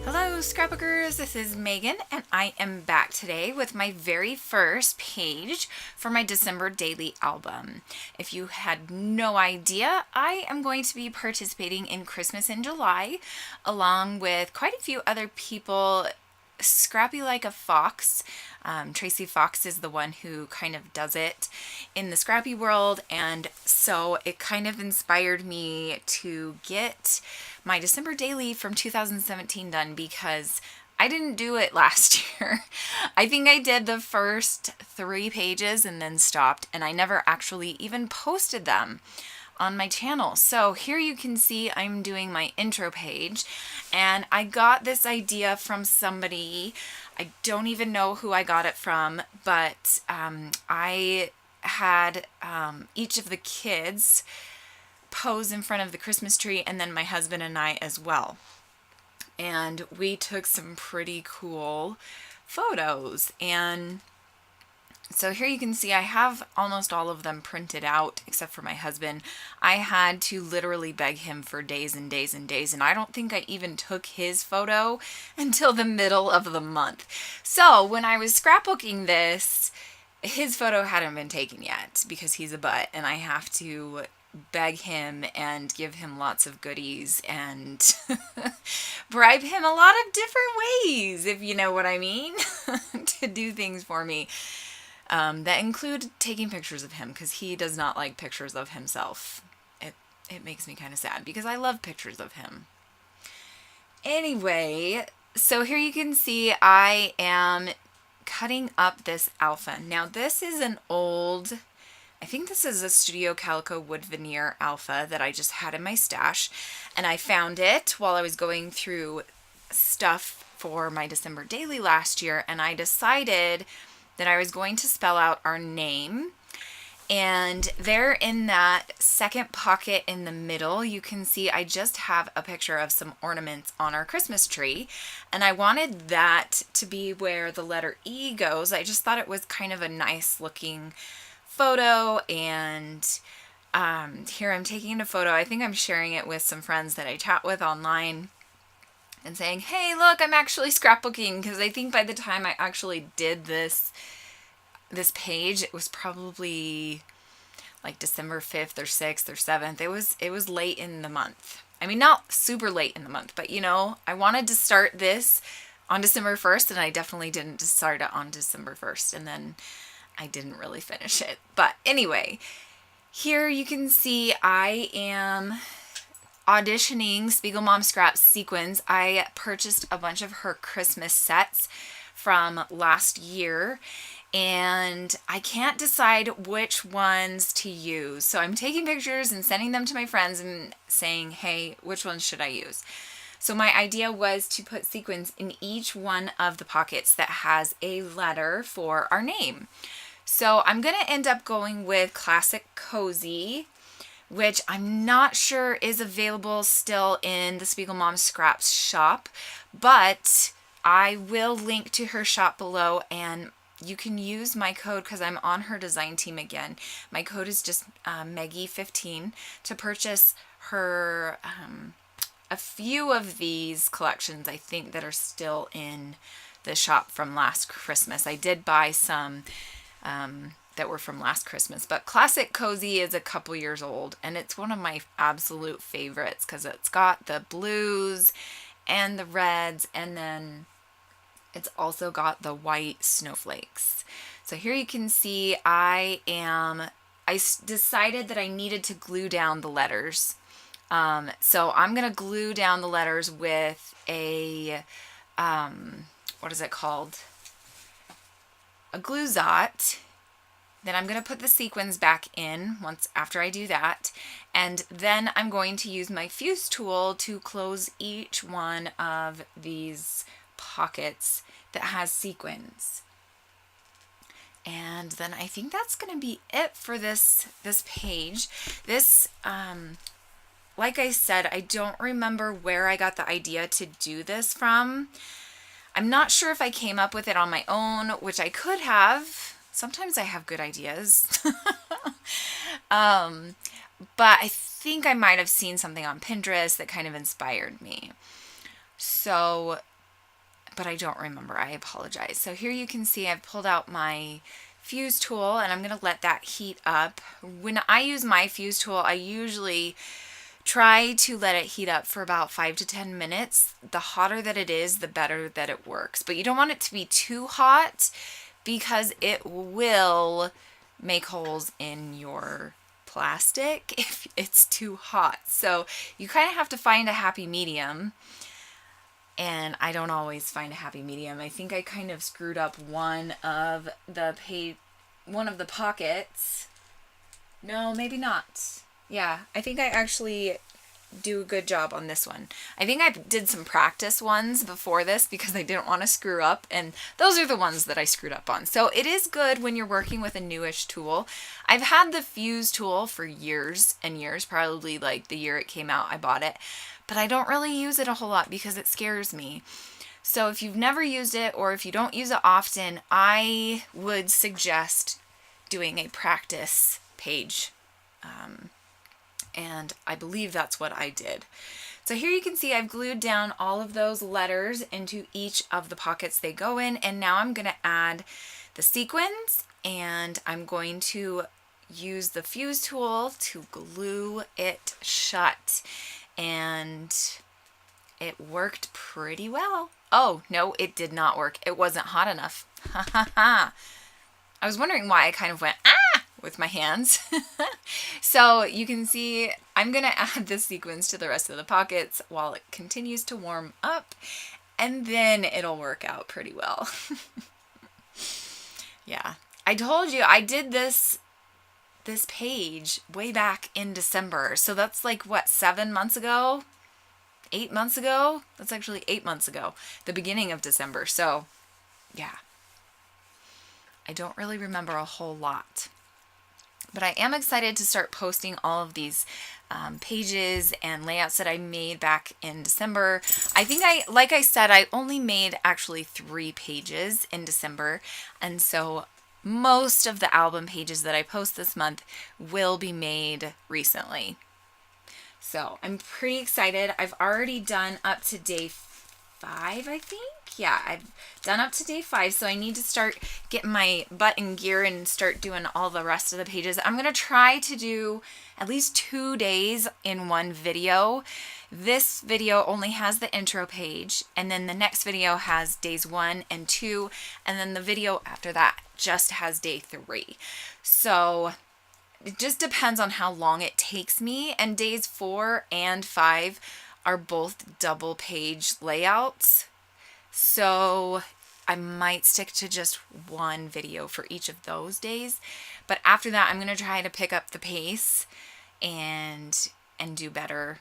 Hello scrapbookers, this is Megan and I am back today with my very first page for my December daily album. If you had no idea, I am going to be participating in Christmas in July along with quite a few other people. Scrappy Like a Fox. Tracy Fox is the one who kind of does it in the Scrappy world, and so it kind of inspired me to get my December daily from 2017 done because I didn't do it last year. I think I did the first 3 pages and then stopped, and I never actually even posted them on my channel. So here you can see I'm doing my intro page, and I got this idea from somebody. I don't even know who I got it from, but I had each of the kids pose in front of the Christmas tree, and then my husband and I as well. And we took some pretty cool photos, and so here you can see I have almost all of them printed out except for my husband. I had to literally beg him for days and days and days, and I don't think I even took his photo until the middle of the month. So when I was scrapbooking this, his photo hadn't been taken yet because he's a butt, and I have to beg him and give him lots of goodies and bribe him a lot of different ways, if you know what I mean, to do things for me. That include taking pictures of him because he does not like pictures of himself. It makes me kind of sad because I love pictures of him. Anyway, so here you can see I am cutting up this alpha. Now this is an old, I think this is a Studio Calico wood veneer alpha that I just had in my stash, and I found it while I was going through stuff for my December daily last year, and I decided that I was going to spell out our name. And there in that second pocket in the middle, you can see I just have a picture of some ornaments on our Christmas tree. And I wanted that to be where the letter E goes. I just thought it was kind of a nice looking photo. And here I'm taking a photo. I think I'm sharing it with some friends that I chat with online and saying, hey, look, I'm actually scrapbooking, because I think by the time I actually did this page, it was probably like December 5th or 6th or 7th. It was late in the month. I mean, not super late in the month, but you know, I wanted to start this on December 1st, and I definitely didn't start it on December 1st, and then I didn't really finish it. But anyway, here you can see I am auditioning Spiegel Mom Scraps sequins. I purchased a bunch of her Christmas sets from last year, and I can't decide which ones to use. So I'm taking pictures and sending them to my friends and saying, hey, which ones should I use? So my idea was to put sequins in each one of the pockets that has a letter for our name. So I'm going to end up going with Classic Cozy, which I'm not sure is available still in the Spiegel Mom Scraps shop, but I will link to her shop below, and you can use my code because I'm on her design team again. My code is just Meggy15 to purchase her a few of these collections, I think, that are still in the shop from last Christmas. I did buy some that were from last Christmas, but Classic Cozy is a couple years old, and it's one of my absolute favorites because it's got the blues and the reds, and then it's also got the white snowflakes. So here you can see I decided that I needed to glue down the letters. So I'm going to glue down the letters with a, what is it called? A glue Zot. Then I'm going to put the sequins back in after I do that. And then I'm going to use my fuse tool to close each one of these pockets that has sequins. And then I think that's going to be it for this page. This, like I said, I don't remember where I got the idea to do this from. I'm not sure if I came up with it on my own, which I could have. Sometimes I have good ideas. But I think I might have seen something on Pinterest that kind of inspired me. So but I don't remember. I apologize. So here you can see I've pulled out my fuse tool, and I'm going to let that heat up. When I use my fuse tool, I usually try to let it heat up for about 5 to 10 minutes. The hotter that it is, the better that it works. But you don't want it to be too hot because it will make holes in your plastic if it's too hot. So you kind of have to find a happy medium. And I don't always find a happy medium. I think I kind of screwed up one of the pockets. No, maybe not. Yeah, I think I actually do a good job on this one. I think I did some practice ones before this because I didn't want to screw up, and those are the ones that I screwed up on. So it is good when you're working with a newish tool. I've had the fuse tool for years and years, probably like the year it came out I bought it, but I don't really use it a whole lot because it scares me. So if you've never used it, or if you don't use it often, I would suggest doing a practice page. And I believe that's what I did. So here you can see I've glued down all of those letters into each of the pockets they go in, and now I'm going to add the sequins, and I'm going to use the fuse tool to glue it shut, and it worked pretty well. Oh, no, it did not work. It wasn't hot enough. Ha ha ha. I was wondering why I kind of went, ah, with my hands. So you can see I'm going to add the sequins to the rest of the pockets while it continues to warm up, and then it'll work out pretty well. Yeah, I told you I did this page way back in December. So that's like, what, 7 months ago? 8 months ago? That's actually 8 months ago, the beginning of December. So yeah, I don't really remember a whole lot. But I am excited to start posting all of these pages and layouts that I made back in December. I think like I said, I only made actually 3 pages in December. And so most of the album pages that I post this month will be made recently. So I'm pretty excited. I've already done up to day 5, I think. Yeah, I've done up to day 5, so I need to start getting my butt in gear and start doing all the rest of the pages. I'm going to try to do at least 2 days in one video. This video only has the intro page, and then the next video has days 1 and 2, and then the video after that just has day 3. So it just depends on how long it takes me, and days 4 and 5 are both double page layouts. So I might stick to just one video for each of those days. But after that, I'm going to try to pick up the pace and do better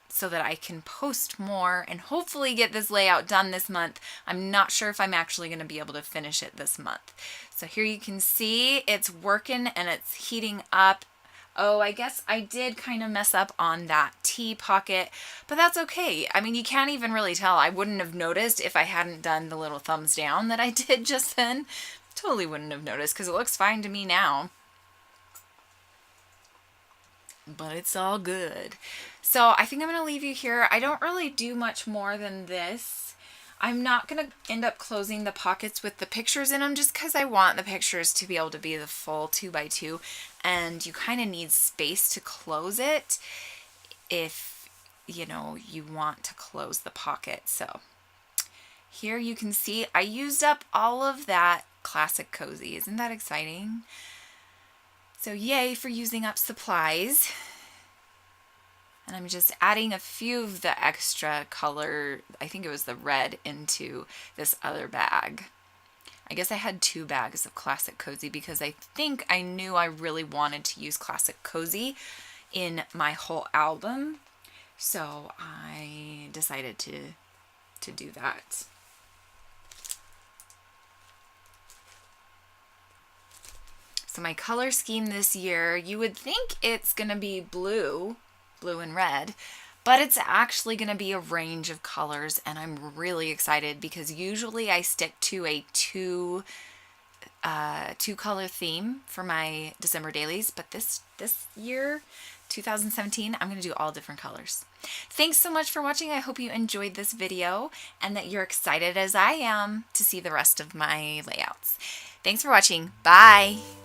so that I can post more and hopefully get this layout done this month. I'm not sure if I'm actually going to be able to finish it this month. So here you can see it's working and it's heating up. Oh, I guess I did kind of mess up on that T pocket, but that's okay. I mean, you can't even really tell. I wouldn't have noticed if I hadn't done the little thumbs down that I did just then. Totally wouldn't have noticed because it looks fine to me now. But it's all good. So I think I'm going to leave you here. I don't really do much more than this. I'm not going to end up closing the pockets with the pictures in them just because I want the pictures to be able to be the full 2x2, and you kind of need space to close it if, you know, you want to close the pocket. So here you can see I used up all of that classic cozy. Isn't that exciting? So yay for using up supplies. And I'm just adding a few of the extra color, I think it was the red, into this other bag. I guess I had 2 bags of Classic Cozy because I think I knew I really wanted to use Classic Cozy in my whole album. So I decided to do that. So my color scheme this year, you would think it's going to be blue and red, but it's actually going to be a range of colors, and I'm really excited because usually I stick to a two color theme for my December dailies, but this year 2017, I'm going to do all different colors. Thanks so much for watching. I hope you enjoyed this video and that you're excited as I am to see the rest of my layouts. Thanks for watching. Bye.